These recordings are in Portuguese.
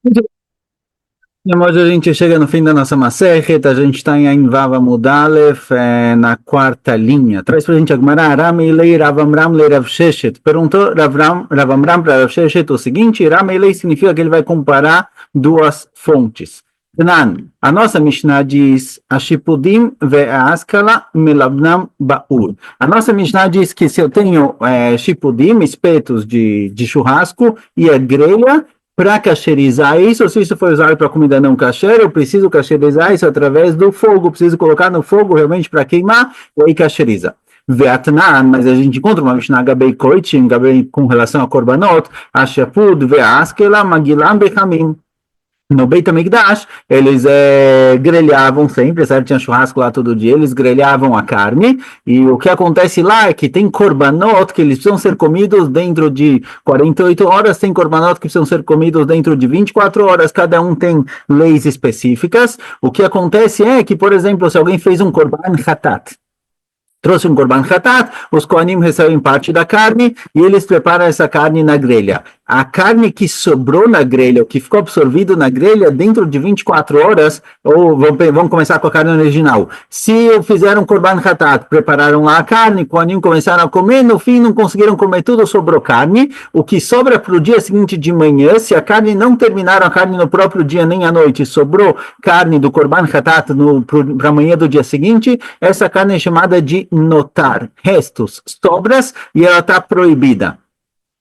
Hoje a gente chega no fim da nossa Masechet, a gente está em Ain Vav Amud Aleph, na quarta linha. Traz para a gente a Gemara, Rami Lei Rav Amram Lei Rav Sheshet. Perguntou Rav Amram para Rav Sheshet o seguinte: Rami Lei significa que ele vai comparar duas fontes. Tanan, a nossa Mishnah diz, Ashipudim ve'askala melabnam ba'ur. A nossa Mishnah diz que se eu tenho shipudim, espetos de churrasco, e a grelha, para cacherizar isso, se isso for usado para comida não kasher, eu preciso cacherizar isso através do fogo, preciso colocar no fogo realmente para queimar, e aí cacheriza. Veatnan, mas a gente encontra uma Mishnah Gabei Koitim, Gabei com relação a Korbanot, Ashapud ve'askela magilam bechamim. No Beit HaMikdash, eles grelhavam sempre, certo? Tinha churrasco lá todo dia, eles grelhavam a carne, e o que acontece lá é que tem korbanot que eles precisam ser comidos dentro de 48 horas, tem korbanot que precisam ser comidos dentro de 24 horas, cada um tem leis específicas. O que acontece é que, por exemplo, se alguém fez um korban hatat, trouxe um korban hatat, os kohanim recebem parte da carne e eles preparam essa carne na grelha. A carne que sobrou na grelha, o que ficou absorvido na grelha, dentro de 24 horas, ou vamos começar com a carne original. Se fizeram um korban hatat, prepararam lá a carne, kohanim começaram a comer, no fim não conseguiram comer tudo, sobrou carne. O que sobra para o dia seguinte de manhã, se a carne não terminaram a carne no próprio dia nem à noite, sobrou carne do korban hatat para amanhã do dia seguinte, essa carne é chamada de notar, restos, sobras, e ela está proibida.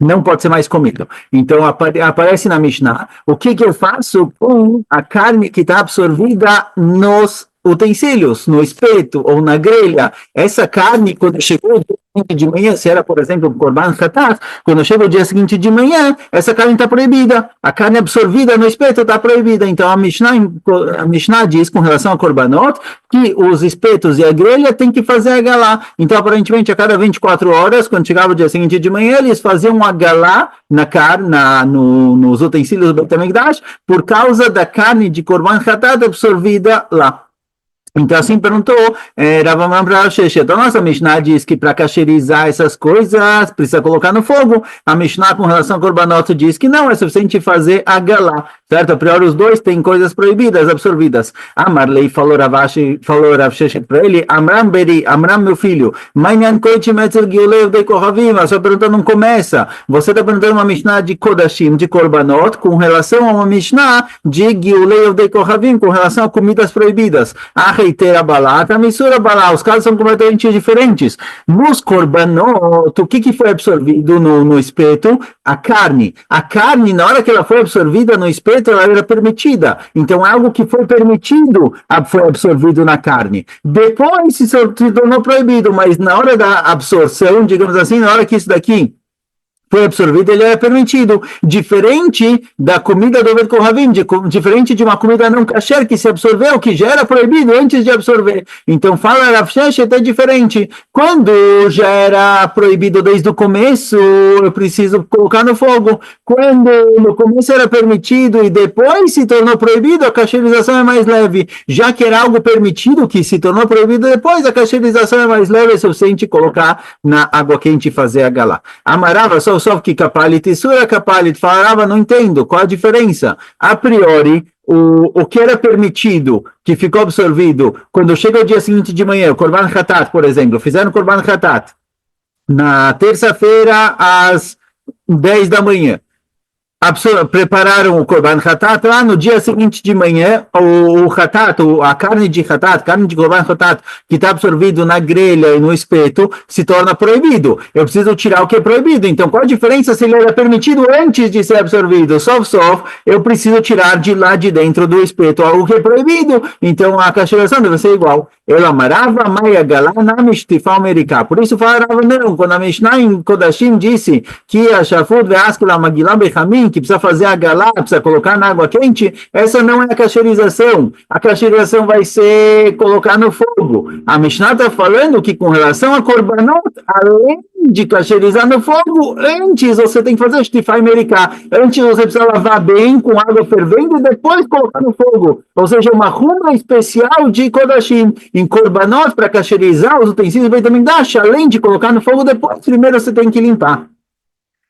Não pode ser mais comido. Então, aparece na Mishnah, o que eu faço com a carne que está absorvida nos utensílios, no espeto ou na grelha? Essa carne, quando chegou o dia seguinte de manhã, se era, por exemplo, um korban hatat, quando chega o dia seguinte de manhã, essa carne está proibida. A carne absorvida no espeto está proibida. Então, a Mishnah diz, com relação a korbanot, que os espetos e a grelha tem que fazer agalá. Então, aparentemente, a cada 24 horas, quando chegava o dia seguinte de manhã, eles faziam um agalá na carne, nos utensílios do Beit HaMikdash, por causa da carne de korban hatat absorvida lá. Então, assim perguntou Rav Amram para Rav Sheshet. Então, a nossa Mishnah diz que para cacherizar essas coisas, precisa colocar no fogo. A Mishnah, com relação ao korbanot, diz que não, é suficiente fazer agalá, certo? A priori, os dois têm coisas proibidas, absorvidas. Amarlei falou Rav Sheshet para ele, Amram Beri, Amram, meu filho, Mainyan Koichi Metzel Giulev de Kohavim. A sua pergunta não começa. Você está perguntando uma Mishnah de Kodashim, de korbanot, com relação a uma Mishnah de Giulev de Kohavim, com relação a comidas proibidas. Reiteira balata, missura balá, os casos são completamente diferentes. Nos korbanot, o que foi absorvido no espeto? A carne. A carne, na hora que ela foi absorvida no espeto, ela era permitida. Então, algo que foi permitido foi absorvido na carne. Depois se tornou proibido, mas na hora da absorção, digamos assim, na hora que isso daqui foi absorvido, ele era permitido, diferente da comida do Beit Kohavim, diferente de uma comida não kasher que se absorveu, que já era proibido antes de absorver. Então, fala Rav Sheshet, é diferente. Quando já era proibido desde o começo, eu preciso colocar no fogo. Quando no começo era permitido e depois se tornou proibido, a cacherização é mais leve. Já que era algo permitido, que se tornou proibido depois, a cacherização é mais leve, é suficiente colocar na água quente e fazer a galá. Amarava só que kapalit e sura kapalit, falava, não entendo, qual a diferença? A priori, o que era permitido, que ficou absorvido, quando chega o dia seguinte de manhã, o korban hatat, por exemplo, fizeram o korban hatat na terça-feira às 10 da manhã, prepararam o korban hatat lá no dia seguinte de manhã, o hatat, a carne de hatat, carne de korban hatat, que está absorvido na grelha e no espeto, se torna proibido. Eu preciso tirar o que é proibido. Então, qual a diferença se ele era permitido antes de ser absorvido? Eu preciso tirar de lá de dentro do espeto algo que é proibido. Então, a cacheração deve ser igual. Ela amarava, maia galana, mishtifal mericá. Por isso, falava, não, quando a Mishnah em Kodashim disse que a shafud ve'askela magilam bechamim, que precisa fazer a galá, precisa colocar na água quente, essa não é a cacherização. A cacherização vai ser colocar no fogo. A Mishnah está falando que com relação a korbanot, além de cacherizar no fogo, antes você tem que fazer shtifai mericá. Antes você precisa lavar bem com água fervendo e depois colocar no fogo. Ou seja, uma ruma especial de Kodashim. Em korbanot, para cacherizar os utensílios do Beit HaMikdash, além de colocar no fogo depois, primeiro você tem que limpar.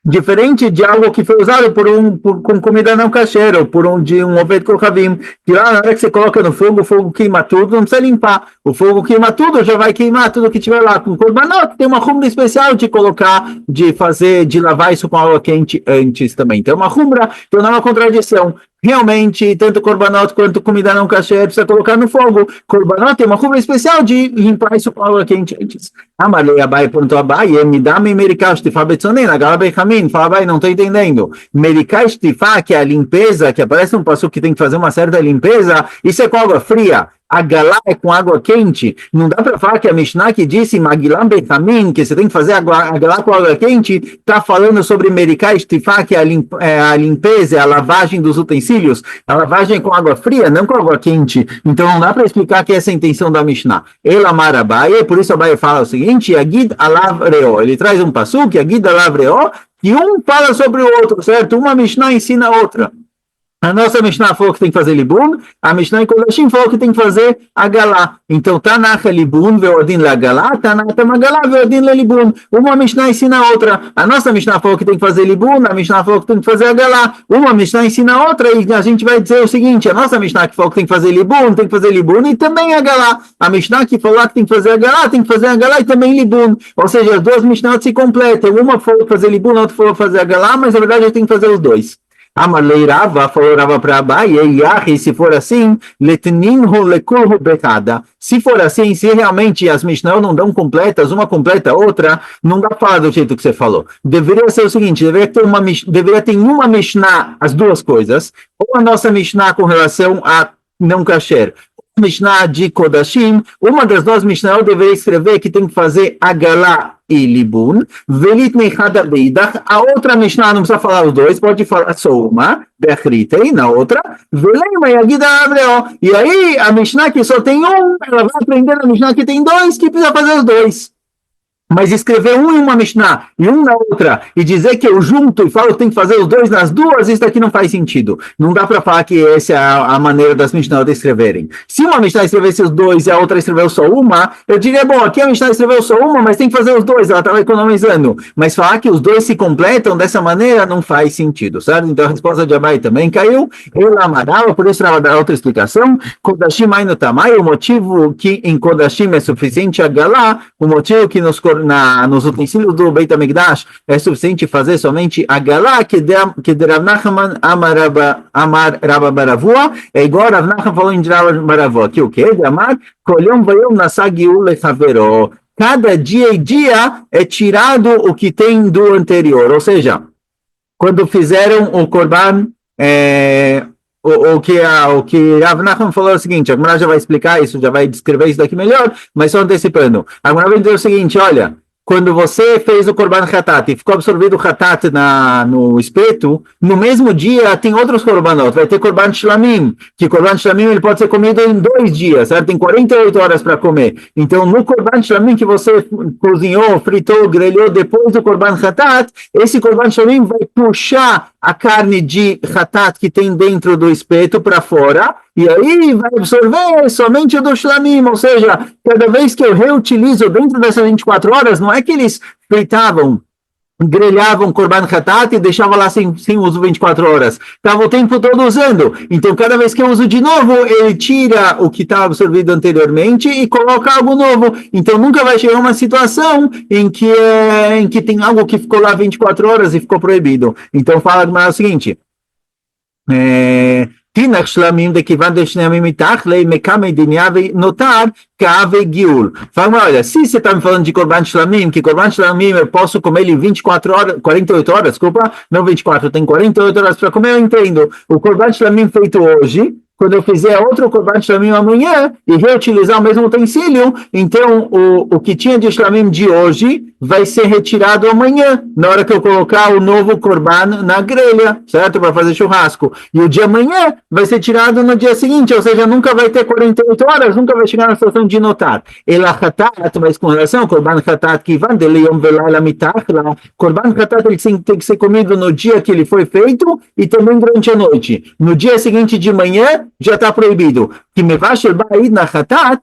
Diferente de algo que foi usado com comida não kasher, ou de um oved kohavim, que lá na hora que você coloca no fogo, o fogo queima tudo, não precisa limpar. O fogo queima tudo, já vai queimar tudo que tiver lá. Com korbanot, tem uma rumra especial de colocar, de lavar isso com água quente antes também. Então, uma rumra, então não é uma contradição. Realmente, tanto korbanot quanto comida não kasher precisa colocar no fogo. Korbanot tem uma rumra especial de limpar isso com água quente antes. Amalei Abai perguntou a Abai, me dá me merikash tifá betzonen, agora Benjamin, fala Abai, não estou entendendo. Merikash tifá, que é a limpeza, que aparece um passo que tem que fazer uma certa limpeza, isso é com água fria. A galá é com água quente. Não dá para falar que a Mishnah que disse Magilam Benjamin, que você tem que fazer a galá com água quente, está falando sobre Merikash tifá, que é a limpeza, é a lavagem dos utensílios. A lavagem é com água fria, não com água quente. Então não dá para explicar que essa é a intenção da Mishnah. Elamar Abai, por isso Abai fala o seguinte, Agid alav reo. Ele traz um passuque, Agid alav reo, e um fala sobre o outro, certo? Uma Mishnah ensina a outra. A nossa Mishnah falou que tem que fazer libun, a Mishnah em Kodashim falou que tem que fazer a galá. Então, Tanach libun, veordin la galá, Tanach magalá, veordin la libun. Uma Mishnah ensina a outra. A nossa Mishnah falou que tem que fazer libun, a Mishnah falou que tem que fazer a galá. Uma Mishnah ensina a outra e a gente vai dizer o seguinte, a nossa Mishnah que falou que tem que fazer libun e também a galá. A Mishnah que falou que tem que fazer a galá, tem que fazer a galá e também libun. Ou seja, as duas Mishnahs se completam. Uma falou fazer libun, a outra falou fazer a galá, mas na verdade tem que fazer os dois. Amalei Rava, falou Rava para Abai, e se for assim, letninhu lekulhu becada. Se for assim, se realmente as Mishnah não dão completas, uma completa a outra, não dá para falar do jeito que você falou. Deveria ser o seguinte, deveria ter uma Mishnah, as duas coisas, ou a nossa Mishnah com relação a não kasher, Mishnah de Kodashim, uma das duas Mishnah eu deveria escrever que tem que fazer Agalá e Libun, Velit Neichada Beidach, a outra Mishnah não precisa falar os dois, pode falar só uma, Bechritei, na outra, Velema e Agida Avreo, e aí a Mishnah que só tem um, ela vai aprender a Mishnah que tem dois, que precisa fazer os dois. Mas escrever um em uma Mishnah e um na outra e dizer que eu junto e falo que tem que fazer os dois nas duas, isso daqui não faz sentido. Não dá para falar que essa é a maneira das Mishnah de escreverem. Se uma Mishnah escrevesse os dois e a outra escreveu só uma, eu diria, bom, aqui a Mishnah escreveu só uma, mas tem que fazer os dois, ela estava economizando. Mas falar que os dois se completam dessa maneira não faz sentido, certo? Então a resposta de Abai também caiu. Eu amarava, por isso ela dá outra explicação. Kodashim Ainu Tamai, o motivo que em Kodashim é suficiente a Galá, o motivo que nos utensílios do Beit HaMikdash é suficiente fazer somente a galá que de Rav Nachman Amar Rabba Baravua, é igual Rav Nachman falou em Rabba Baravua, que o que? De Amar, Kolhom Vayom Nasagiu Lechavero. Cada dia e dia é tirado o que tem do anterior, ou seja, quando fizeram o Korban, o que Rav Nachman falou é o seguinte, a Gemara já vai explicar isso, já vai descrever isso daqui melhor, mas só antecipando. A Gemara vai dizer o seguinte, olha, quando você fez o Korban Hatat e ficou absorvido o Hatat no espeto, no mesmo dia tem outros Korbanot, vai ter Korban Shlamim, que Korban Shlamim ele pode ser comido em 2 dias, certo? Tem 48 horas para comer. Então, no Korban Shlamim que você cozinhou, fritou, grelhou depois do Korban Hatat, esse Korban Shlamim vai puxar a carne de Hatat que tem dentro do espeto para fora, e aí vai absorver somente o do Shlamim, ou seja, cada vez que eu reutilizo dentro dessas 24 horas, não é que eles fritavam, grelhavam Korban Hatat e deixavam lá sem uso 24 horas. Estava o tempo todo usando. Então, cada vez que eu uso de novo, ele tira o que está absorvido anteriormente e coloca algo novo. Então, nunca vai chegar uma situação em que tem algo que ficou lá 24 horas e ficou proibido. Então, fala o seguinte... Tinach Shlamim de Kivan de Shneamim Mitachlei Mekame Dinyavi Notar Kave Giul. Fala, olha, se você está me falando de Korban Shlamim, que Korban Shlamim eu posso comer ele 24 horas, 48 horas, desculpa, não 24, tem 48 horas para comer, eu entendo. O Korban Shlamim feito hoje, quando eu fizer outro Korban Shlamim amanhã e reutilizar o mesmo utensílio, então o que tinha de Shlamim de hoje vai ser retirado amanhã, na hora que eu colocar o novo Korban na grelha, certo? Para fazer churrasco. E o de amanhã vai ser tirado no dia seguinte, ou seja, nunca vai ter 48 horas, nunca vai chegar na situação de notar. Ela Hatat, mas com relação ao Korban Hatat, que van de Leom Velala Mitachla, Korban Hatat ele tem que ser comido no dia que ele foi feito e também durante a noite. No dia seguinte de manhã, já está proibido. Que me vai ir na Hatat,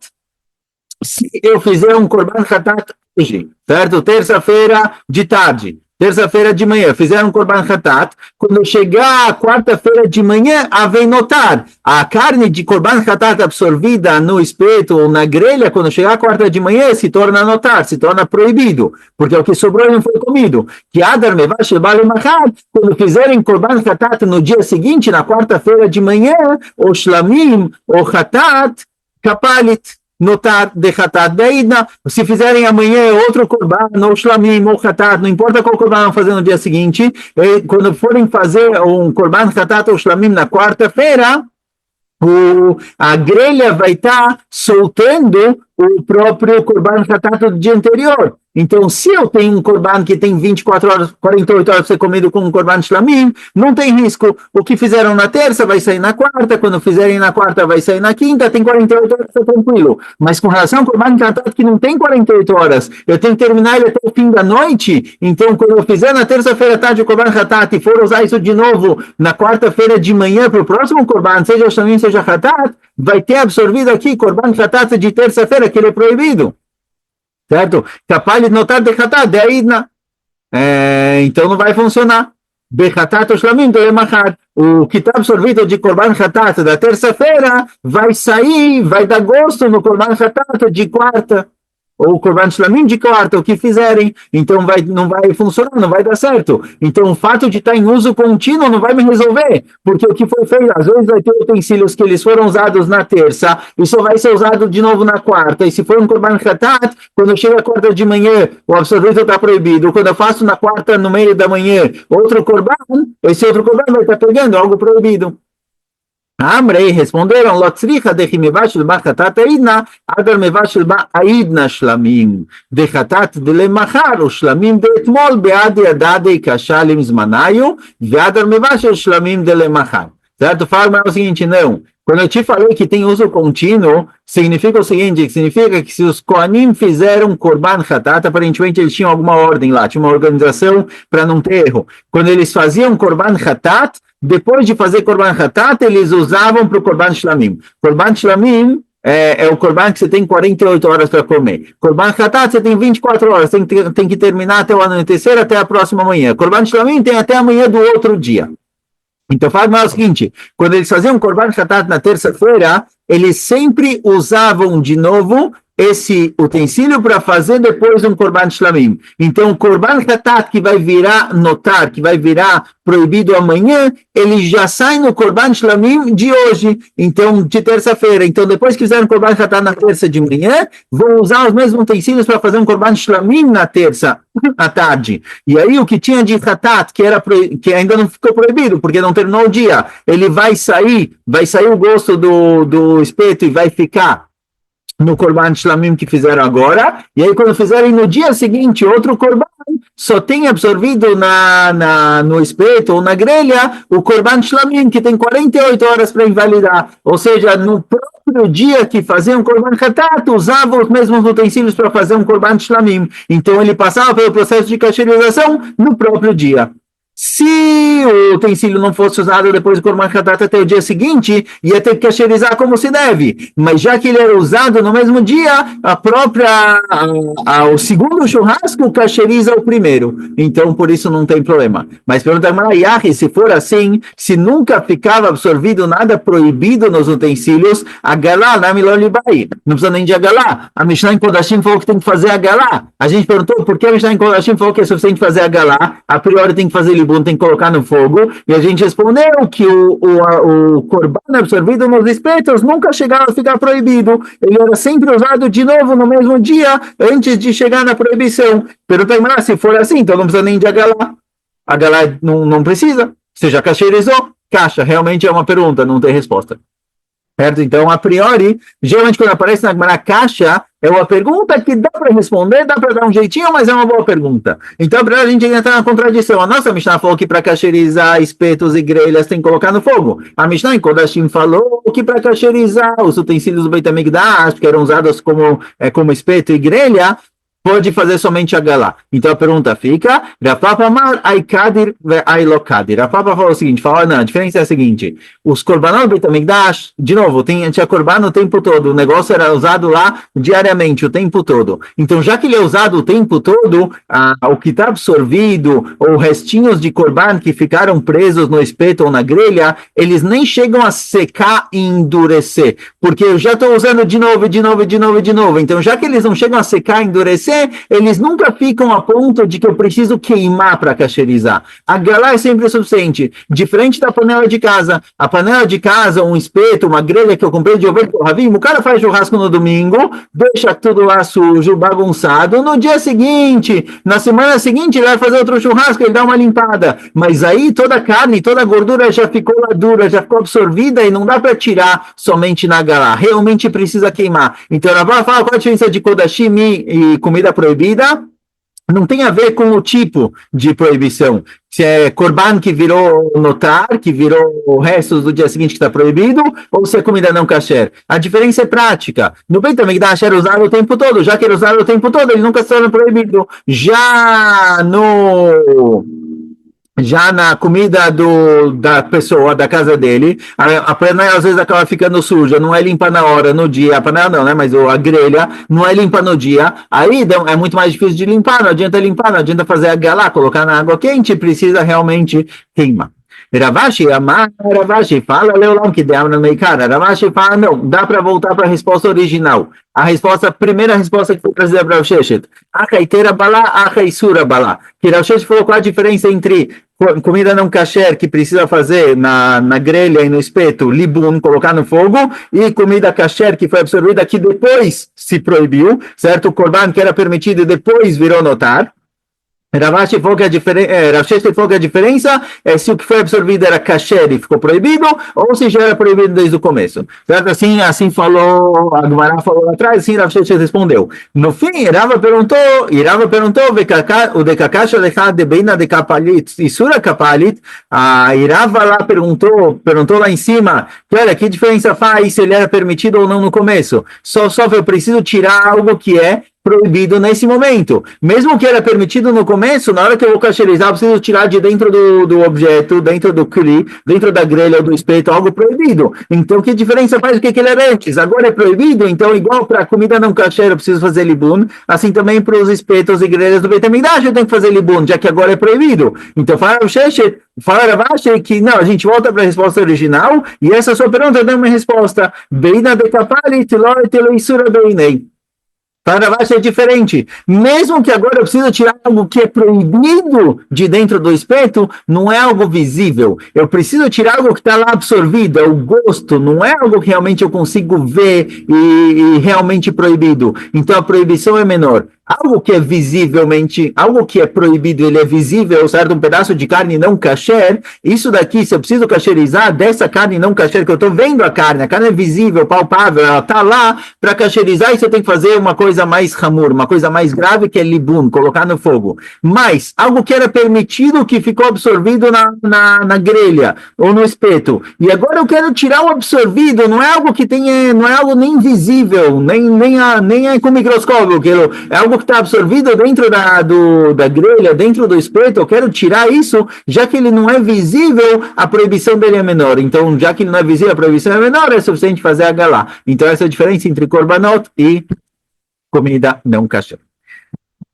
se eu fizer um Korban Hatat hoje, certo? Terça-feira de tarde, terça-feira de manhã, fizeram Korban Hatat, quando chegar a quarta-feira de manhã, vem notar, a carne de Korban Hatat absorvida no espeto ou na grelha, quando chegar a quarta de manhã, se torna notar, se torna proibido, porque o que sobrou não foi comido. Que Adar Mevash Bale Machad, quando fizerem Korban Hatat no dia seguinte, na quarta-feira de manhã, o Shlamim, o Hatat, Kapalit, notar de Hatat Beidna, se fizerem amanhã outro Korban, ou Shlamim, ou Hatat, não importa qual Korban vão fazer no dia seguinte, quando forem fazer um Korban Hatat ou Shlamim na quarta-feira, a grelha vai estar soltando o próprio Korban Hatat do dia anterior. Então, se eu tenho um Korban que tem 24 horas, 48 horas para ser comido com um Korban Shlamim, não tem risco. O que fizeram na terça vai sair na quarta, quando fizerem na quarta vai sair na quinta, tem 48 horas, está tranquilo. Mas com relação ao Korban Hatat que não tem 48 horas, eu tenho que terminar ele até o fim da noite, então quando eu fizer na terça-feira à tarde o Korban Hatat e for usar isso de novo na quarta-feira de manhã para o próximo Korban, seja o Shlamim, seja Hatat, vai ter absorvido aqui Korban Hatat de terça-feira, que ele é proibido. Certo? Capaz de notar de Hatat, de Aidna. Então não vai funcionar. Bechatat ou Shlamim, o que está absorvido de Korban Hatat da terça-feira vai sair, vai dar gosto no Korban Hatat de quarta. Ou Korban Shlamim de quarta, o que fizerem, então não vai funcionar, não vai dar certo. Então o fato de estar em uso contínuo não vai me resolver, porque o que foi feito, às vezes vai ter utensílios que eles foram usados na terça, e só vai ser usado de novo na quarta, e se for um Korban Hatat, quando chega a quarta de manhã, o absorvente está proibido, quando eu faço na quarta, no meio da manhã, outro Korban, esse outro Korban vai estar pegando algo proibido. Amrei responderam, Lotzricha de Mevash ba Hatat Aidna, Adar Mevash ba Aidna Shlamim, de Hatat de Lemachar, o Shlamim de Etmol, Bead Yadadei Kashalim Zmanayu, de Adar Mevash o Shlamim de Lemachar. Certo? Fala o seguinte, não. Quando eu te falei que tem uso contínuo, significa o seguinte, significa que se os Kohanim fizeram Korban Hatat, aparentemente eles tinham alguma ordem lá, tinha uma organização para não ter erro. Quando eles faziam Korban Hatat, depois de fazer Korban Hatat, eles usavam para o Korban Shlamim. Korban Shlamim é o Korban que você tem 48 horas para comer. Korban Hatat você tem 24 horas, tem que terminar até o anoitecer, até a próxima manhã. Korban Shlamim tem até amanhã do outro dia. Então faz o seguinte, quando eles faziam Korban Hatat na terça-feira, eles sempre usavam de novo esse utensílio para fazer depois um Korban Shlamim. Então, o Korban Hatat que vai virar notar, que vai virar proibido amanhã, ele já sai no Korban Shlamim de hoje, então de terça-feira. Então, depois que fizeram Korban Hatat na terça de manhã, vão usar os mesmos utensílios para fazer um Korban Shlamim na terça à tarde. E aí, o que tinha de Hatat, que ainda não ficou proibido, porque não terminou o dia, ele vai sair o gosto do espeto e vai ficar no Korban Shlamim que fizeram agora, e aí quando fizerem no dia seguinte outro Korban, só tem absorvido no espeto ou na grelha o Korban Shlamim, que tem 48 horas para invalidar, ou seja, no próprio dia que faziam Korban Hatat, usavam os mesmos utensílios para fazer um Korban Shlamim, então ele passava pelo processo de cacherização no próprio dia. Se o utensílio não fosse usado depois do Korban Hatat até o dia seguinte, ia ter que cacherizar como se deve. Mas já que ele era usado no mesmo dia, o segundo churrasco cacheriza o primeiro. Então, por isso não tem problema. Mas pergunta a se for assim, se nunca ficava absorvido nada proibido nos utensílios, agalá, na milolibai. Não precisa nem de agalá. A Mishnah em Kodashim falou que tem que fazer agalá. A gente perguntou por que a Mishnah em Kodashim falou que é suficiente fazer agalá. A priori tem que fazer tem que colocar no fogo, e a gente respondeu que o Korban absorvido nos espetos nunca chegava a ficar proibido, ele era sempre usado de novo no mesmo dia, antes de chegar na proibição. Pergunta aí, se for assim, então não precisa nem de agalá. Agalá não precisa, você já cacheirizou? Caixa, realmente é uma pergunta, não tem resposta. Certo? Então, a priori, geralmente quando aparece na caixa, é uma pergunta que dá para responder, dá para dar um jeitinho, mas é uma boa pergunta. Então, para a gente entrar na contradição, a nossa Mishnah falou que para cacherizar espetos e grelhas tem que colocar no fogo. A Mishnah em Kodashim falou que para cacherizar os utensílios do Beit HaMikdash, que eram usados como espeto e grelha, pode fazer somente a galá. Então a pergunta fica, Rav Papa Amar, Aikadir ve Ailokadir. Rav Papa falou o seguinte, fala, não, a diferença é a seguinte, os korbanot Beit HaMikdash, de novo, tinha korban o tempo todo, o negócio era usado lá diariamente, o tempo todo. Então já que ele é usado o tempo todo, o que está absorvido, ou restinhos de korban que ficaram presos no espeto ou na grelha, eles nem chegam a secar e endurecer, porque eu já estou usando de novo, de novo, de novo, de novo. Então já que eles não chegam a secar e endurecer, eles nunca ficam a ponto de que eu preciso queimar para cacherizar. A galá é sempre o suficiente. Diferente da panela de casa. A panela de casa, um espeto, uma grelha que eu comprei de ovelha do Ravim, o cara faz churrasco no domingo, deixa tudo lá sujo, bagunçado. No dia seguinte, na semana seguinte, ele vai fazer outro churrasco, ele dá uma limpada. Mas aí toda a carne, toda a gordura já ficou lá dura, já ficou absorvida e não dá para tirar somente na galá. Realmente precisa queimar. Então, ela vai falar qual a diferença de kodashim e comida proibida, não tem a ver com o tipo de proibição. Se é korban que virou notar, que virou restos do dia seguinte que está proibido, ou se é comida não kasher. A diferença é prática. No Beit HaMikdash era usado o tempo todo, já que era usado o tempo todo, ele nunca se torna proibido. Já na comida da pessoa, da casa dele, a panela às vezes acaba ficando suja, não é limpa na hora, no dia, a panela não, né, mas a grelha não é limpa no dia, aí é muito mais difícil de limpar, não adianta limpar, não adianta fazer a galá, colocar na água quente, precisa realmente queimar. Ravashi fala, Leolam que deu na meikara. Ravashi fala, não, dá para voltar para a resposta original. A primeira resposta que foi trazida para o Sheshet. Achaiteira balá, achaisura balá. Que o Sheshet falou qual a diferença entre comida não kasher que precisa fazer na grelha e no espeto, libun, colocar no fogo, e comida kasher que foi absorvida que depois se proibiu, certo? O korban que era permitido e depois virou notar. Ravashi falou que a diferença é se o que foi absorvido era kasher e ficou proibido, ou se já era proibido desde o começo. Certo? Assim falou, a Gemara falou lá atrás, assim Rav Sheshet respondeu. No fim, Rava perguntou, o de kakasha lechad de beina de kapalit, e sura kapalit, e Rava lá perguntou lá em cima, olha, que diferença faz se ele era permitido ou não no começo? Só eu preciso tirar algo que é proibido nesse momento. Mesmo que era permitido no começo, na hora que eu vou cacherizar, eu preciso tirar de dentro do objeto, dentro do kli, dentro da grelha ou do espeto, algo proibido. Então, que diferença faz o que ele era antes? Agora é proibido, então, igual para comida não kasher, eu preciso fazer libun, assim também para os espetos e grelhas do Beit HaMikdash, eu tenho que fazer libun, já que agora é proibido. Então, fala Ravashi que não, a gente volta para a resposta original, e essa sua pergunta dá uma resposta. Beina de kapalit, lo eteloisura beinei. Para Ravashi é diferente. Mesmo que agora eu preciso tirar algo que é proibido de dentro do espeto, não é algo visível. Eu preciso tirar algo que está lá absorvido, é o gosto, não é algo que realmente eu consigo ver e realmente proibido. Então a proibição é menor. Algo que é visivelmente, algo que é proibido, ele é visível, certo? Um pedaço de carne não kasher, isso daqui, se eu preciso kasherizar dessa carne não kasher, que eu estou vendo a carne é visível, palpável, ela está lá, para kasherizar, isso eu tenho que fazer uma coisa mais hamur, uma coisa mais grave, que é libun, colocar no fogo. Mas, algo que era permitido, que ficou absorvido na grelha, ou no espeto, e agora eu quero tirar o absorvido, não é algo que tenha, não é algo nem visível, nem é com microscópio, é algo que está absorvido dentro da grelha, dentro do espeto, eu quero tirar isso, já que ele não é visível, a proibição dele é menor. Então, já que ele não é visível, a proibição é menor, é suficiente fazer a galá. Então, essa é a diferença entre korbanot e comida não kasher.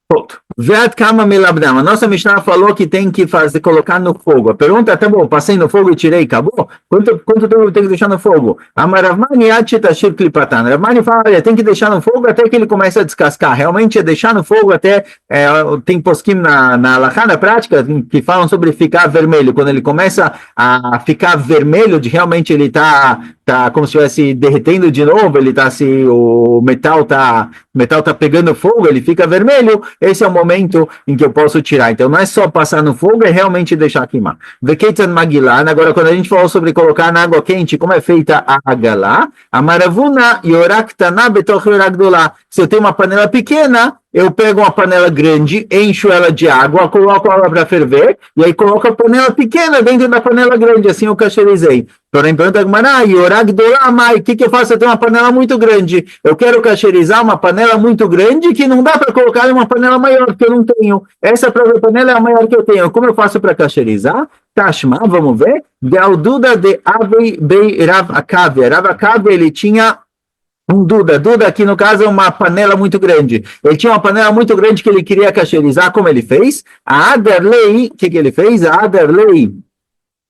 Ponto. Veat kama melabdam. A nossa Mishnah falou que tem que colocar no fogo. A pergunta é, tá bom, passei no fogo e tirei, acabou? Quanto tempo eu tenho que deixar no fogo? Amaravmani atchitashir klipatan. Ravmani fala, olha, tem que deixar no fogo até que ele comece a descascar. Realmente é deixar no fogo até, tem poskim na halachá, na prática, que falam sobre ficar vermelho. Quando ele começa a ficar vermelho, de realmente ele tá como se estivesse derretendo de novo, o metal tá pegando fogo, ele fica vermelho, esse é o momento em que eu posso tirar. Então não é só passar no fogo, é realmente deixar queimar. Vekeitan Magilan, agora quando a gente falou sobre colocar na água quente, como é feita a galá, a maravuna yoraktana betoch yoragdolá. Se eu tenho uma panela pequena, eu pego uma panela grande, encho ela de água, coloco ela para ferver, e aí coloco a panela pequena dentro da panela grande, assim eu cacherizei. Porém, pergunta Gmará, Yorag Dolamai, o que eu faço? Eu tenho uma panela muito grande, eu quero cacherizar uma panela muito grande que não dá para colocar em uma panela maior, que eu não tenho. Essa própria panela é a maior que eu tenho. Como eu faço para cacherizar? Tashma, vamos ver. Galduda de Avei Bei Rav Akavia. Rav Akavia, ele tinha um Duda. Duda, aqui no caso, é uma panela muito grande. Ele tinha uma panela muito grande que ele queria cacherizar. Como ele fez? A Adarlei, o que ele fez? A Adarlei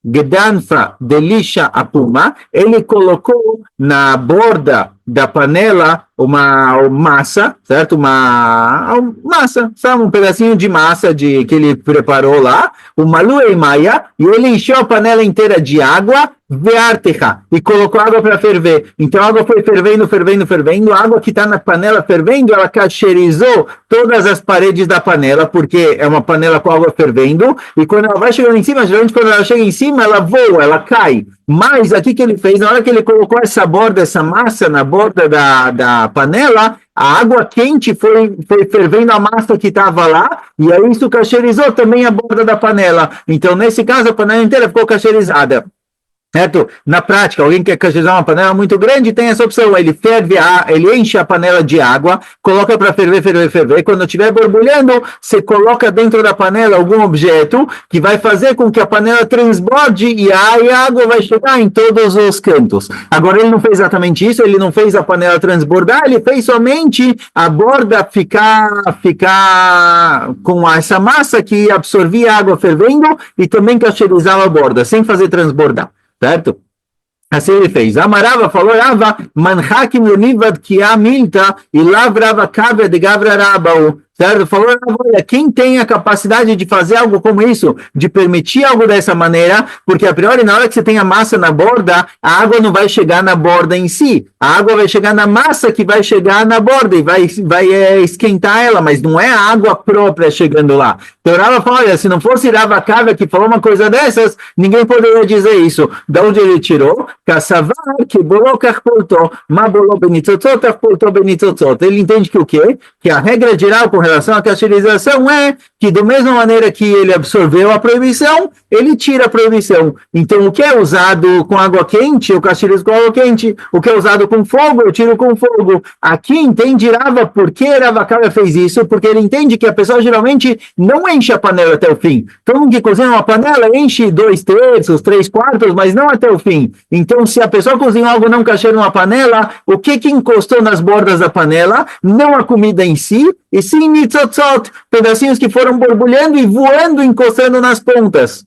Gedanfa Delisha Apuma, ele colocou na borda da panela uma massa, certo? Uma massa, sabe? Um pedacinho de massa que ele preparou lá, uma lueimaia, e ele encheu a panela inteira de água, vearteja, e colocou água para ferver. Então a água foi fervendo, a água que está na panela fervendo, ela cacherizou todas as paredes da panela, porque é uma panela com água fervendo, e quando ela vai chegando em cima, geralmente quando ela chega em cima, ela voa, ela cai. Mas aqui que ele fez, na hora que ele colocou essa massa na borda da panela, a água quente foi fervendo a massa que estava lá, e aí isso cacherizou também a borda da panela. Então, nesse caso, a panela inteira ficou cacherizada. Certo? Na prática, alguém quer cacherizar uma panela muito grande, tem essa opção. Ele ele enche a panela de água, coloca para ferver. Quando estiver borbulhando, você coloca dentro da panela algum objeto que vai fazer com que a panela transborde e aí a água vai chegar em todos os cantos. Agora, ele não fez exatamente isso, ele não fez a panela transbordar, ele fez somente a borda ficar com essa massa que absorvia a água fervendo e também cacherizava a borda, sem fazer transbordar. Certo? Assim ele fez. Amarava falou, Rava, manhakim lenivad kia milta, e lavrava cabra de gavra rabau. Certo? Falou, olha, quem tem a capacidade de fazer algo como isso, de permitir algo dessa maneira, porque a priori, na hora que você tem a massa na borda, a água não vai chegar na borda em si, a água vai chegar na massa que vai chegar na borda e vai esquentar ela, mas não é a água própria chegando lá. Então, Rava falou, olha, se não fosse Rava Kavia que falou uma coisa dessas, ninguém poderia dizer isso. Da onde ele tirou? Kassavar, que bolou carpoltou, ma bolou benitotzot, carpoltou benitotzot. Ele entende que o quê? Que a regra geral com relação à cacherização é que, da mesma maneira que ele absorveu a proibição, ele tira a proibição. Então, o que é usado com água quente, eu cacherizo com água quente. O que é usado com fogo, eu tiro com fogo. Aqui entende Rava por que Rava Kavia fez isso, porque ele entende que a pessoa geralmente não enche a panela até o fim. Todo mundo que cozinha uma panela enche 2/3, 3/4, mas não até o fim. Então, se a pessoa cozinha algo não cacheiro numa panela, o que encostou nas bordas da panela? Não a comida em si, e sim nitzotzot, pedacinhos que foram borbulhando e voando, encostando nas pontas.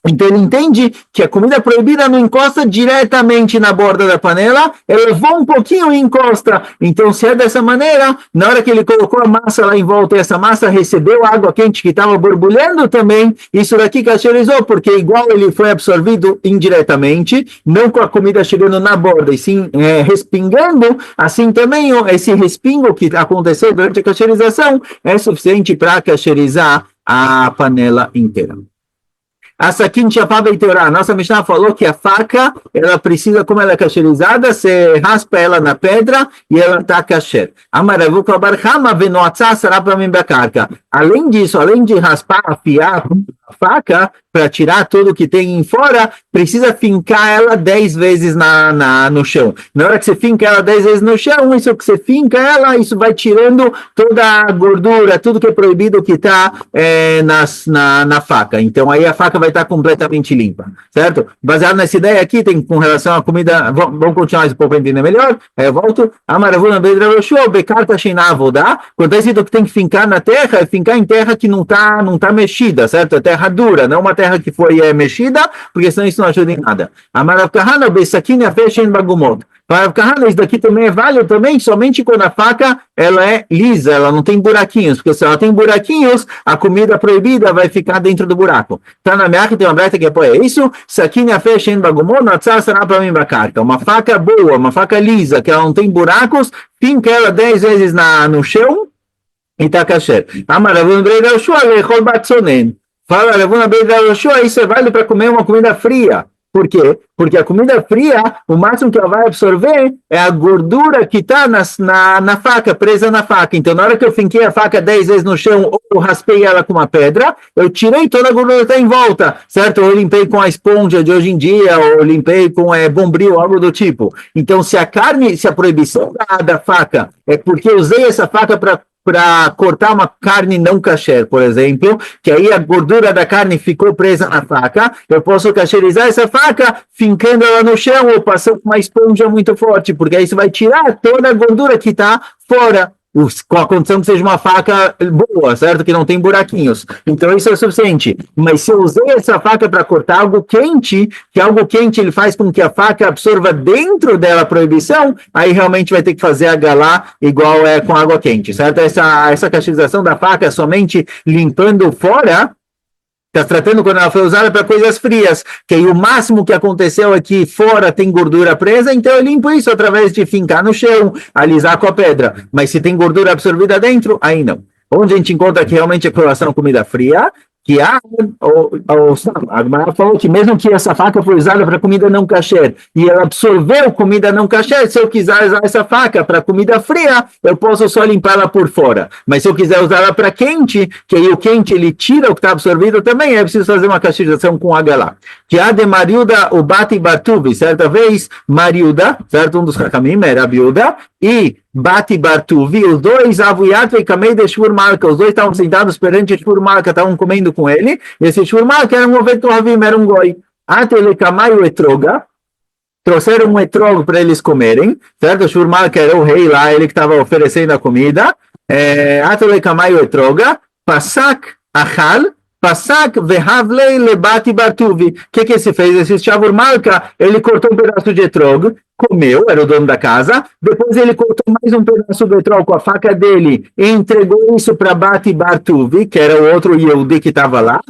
Então ele entende que a comida proibida não encosta diretamente na borda da panela, ela voa um pouquinho e encosta. Então, se é dessa maneira, na hora que ele colocou a massa lá em volta e essa massa recebeu a água quente que estava borbulhando também, isso daqui cacherizou, porque igual ele foi absorvido indiretamente, não com a comida chegando na borda, e sim respingando, assim também esse respingo que aconteceu durante a cacherização é suficiente para cacherizar a panela inteira. A Sakin Chapava e Teorá. Nossa Mishnah falou que a faca, ela precisa, como ela é cacherizada, você raspa ela na pedra e ela está kasher. Além disso, além de raspar, afiar a faca, para tirar tudo que tem em fora, precisa fincar ela 10 vezes no chão. Na hora que você finca ela 10 vezes no chão, isso que você finca ela, isso vai tirando toda a gordura, tudo que é proibido que está na faca. Então aí a faca vai estar completamente limpa, certo? Baseado nessa ideia aqui, tem com relação à comida, vamos continuar esse pouco para entender melhor. Aí eu volto. Amaravuna Bedraroshua, Bekarta Sheinavodá. Quando é escrito que tem que fincar na terra, é fincar em terra que não tá mexida, certo? É terra dura, não uma terra que foi mexida, porque senão isso não ajuda em nada. Amarav Kahana, Bessakin, Afeshen Bagumot. Amarav Kahana, isso daqui também é válido também, somente quando a faca ela é lisa, ela não tem buraquinhos, porque se ela tem buraquinhos, a comida proibida vai ficar dentro do buraco. Tá na minha tem uma breta que apoia isso. Sakin Afeshen Bagumot, Natsar Sará para mim Bakarka. Uma faca boa, uma faca lisa, que ela não tem buracos, finca ela 10 vezes no chão e tá kasher. Amaravun Breirashua, Lechol Batsonen. Fala, Ravuna Beidra Yoshua, isso é válido para comer uma comida fria. Por quê? Porque a comida fria, o máximo que ela vai absorver é a gordura que está na faca, presa na faca. Então, na hora que eu finquei a faca 10 vezes no chão ou raspei ela com uma pedra, eu tirei toda a gordura que está em volta, certo? Ou eu limpei com a esponja de hoje em dia, ou eu limpei com bombril, algo do tipo. Então, se a proibição da faca é porque eu usei essa faca para cortar uma carne não kasher, por exemplo, que aí a gordura da carne ficou presa na faca, eu posso kasherizar essa faca fincando ela no chão ou passando uma esponja muito forte, porque aí você vai tirar toda a gordura que está fora, com a condição que seja uma faca boa, certo? Que não tem buraquinhos. Então isso é o suficiente. Mas se eu usei essa faca para cortar algo quente, que algo quente ele faz com que a faca absorva dentro dela a proibição, aí realmente vai ter que fazer a galá igual com água quente, certo? Essa castização da faca somente limpando fora. Está tratando quando ela foi usada para coisas frias, que aí o máximo que aconteceu é que fora tem gordura presa, então eu limpo isso através de fincar no chão, alisar com a pedra. Mas se tem gordura absorvida dentro, aí não. Onde a gente encontra que realmente é com relação à comida fria, que a Agmará falou que mesmo que essa faca foi usada para comida não kasher e ela absorveu comida não kasher, se eu quiser usar essa faca para comida fria, eu posso só limpar ela por fora. Mas se eu quiser usar ela para quente, que aí o quente ele tira o que está absorvido também, é preciso fazer uma castização com Agalá. Que a de Mariuda, o Bati Bartuvi, certa vez, Mariuda, certo? Um dos Hakamim era Biuda, e Bati Bartuvi, os dois, Avuyat e Kamei de Shurmalka, os dois estavam sentados perante Shurmalka, estavam comendo com ele, e esse Shurmalka era um Ovet Kohavim, era um goi. Atele Kamayu Etroga, trouxeram um etrogo para eles comerem, certo? Shurmalka era o rei lá, ele que estava oferecendo a comida. Atele Kamayu Etroga, Pasak Achal, Pasak vehavlei lebati bartuvi. O que se fez? Esse Shurmalka, ele cortou um pedaço de etrogo, comeu, era o dono da casa, depois ele cortou mais um pedaço do etrog com a faca dele e entregou isso para Bati Bartuvi, que era o outro Yehudi que estava lá.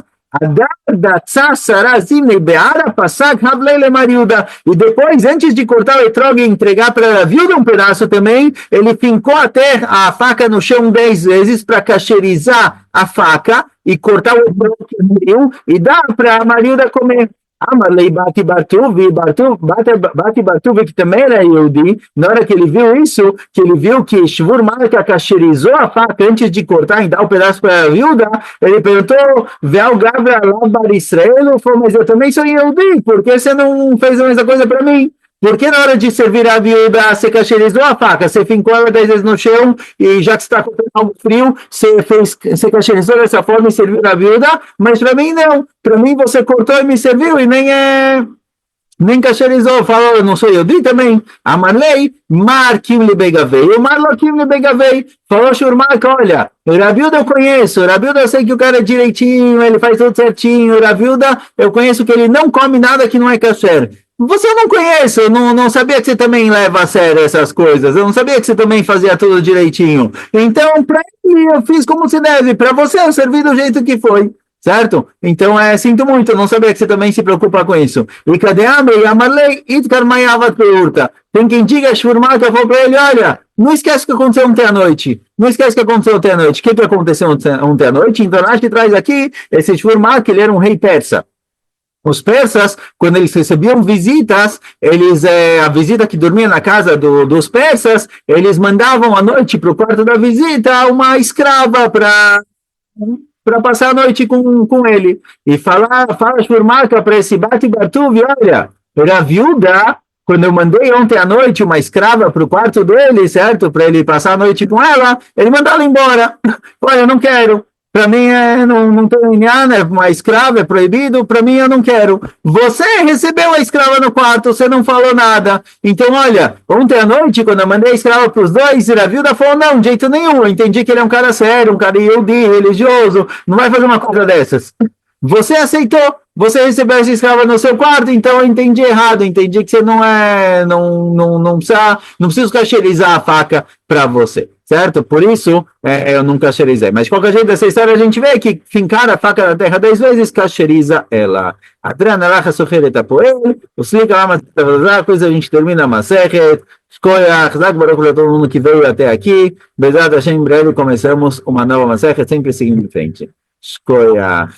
E depois, antes de cortar o etrog e entregar para a viúva um pedaço também, ele fincou até a faca no chão 10 vezes para cacherizar a faca e cortar o etrog que abriu e dar para a Marilda comer. Amarlei Bati Bartuvi, Bati Bartuvi, que também era Yehudi, na hora que ele viu isso, que ele viu que Shvur Malka cacherizou a faca antes de cortar e dar um pedaço para a viúva, ele perguntou, Veal Gavra Labar Israel, falou, mas eu também sou Yehudi, por que você não fez a mesma coisa para mim? Porque na hora de servir a viúva, você cacherizou a faca, você fincou ela 10 vezes no chão, e já que você está com algo frio, você cacherizou dessa forma e serviu a viúva, mas para mim não. Para mim você cortou e me serviu, e nem cacherizou. Falou, eu não sou Yehudi também. Amarlei, Marquim Libegavei, o Marloquim Libegavei. Falou, Shurmalka, olha, o Rabiuda eu conheço, o Rabiuda eu sei que o cara é direitinho, ele faz tudo certinho, o Rabiuda eu conheço que ele não come nada que não é kasher. Você não conhece, eu não sabia que você também leva a sério essas coisas, eu não sabia que você também fazia tudo direitinho. Então, para ele, eu fiz como se deve, para você eu servi do jeito que foi, certo? Então, sinto muito, eu não sabia que você também se preocupa com isso. E cadê a Amei? Amarlei, Itkar Mayavat Peurta. Tem quem diga, Shurmalka falou para ele, olha, não esquece o que aconteceu ontem à noite. Não esquece o que aconteceu ontem à noite. O que aconteceu ontem à noite? Então, a gente traz aqui, esse Shurmalka, ele era um rei persa. Os persas, quando eles recebiam visitas, a visita que dormia na casa dos persas, eles mandavam à noite para o quarto da visita uma escrava para passar a noite com ele. E fala Shurmalka para esse Bati Bartuvi, olha, era viúva, quando eu mandei ontem à noite uma escrava para o quarto dele, certo? Para ele passar a noite com ela, ele mandou ela embora. Olha, eu não quero. Para mim, não tem né? Uma escrava é proibido, para mim eu não quero. Você recebeu a escrava no quarto, você não falou nada. Então, olha, ontem à noite, quando eu mandei a escrava para os dois, a viúva falou, não, de jeito nenhum, eu entendi que ele é um cara sério, um cara Yehudi, religioso, não vai fazer uma coisa dessas. Você aceitou, você recebeu essa escrava no seu quarto, então eu entendi errado, entendi que você não precisa cacherizar a faca para você, certo? Por isso, eu não cacherizei. Mas de qualquer jeito, dessa história a gente vê que fincar a faca na terra 10 vezes, cacheriza ela. Adriana Lacha Sochereta Poel, o Slika Lama coisa a gente termina a Masechet, Escolha, Chazak Baruch para todo mundo que veio até aqui, Bezat Hashem, em breve começamos uma nova Masechet, sempre seguindo em frente. Escolha.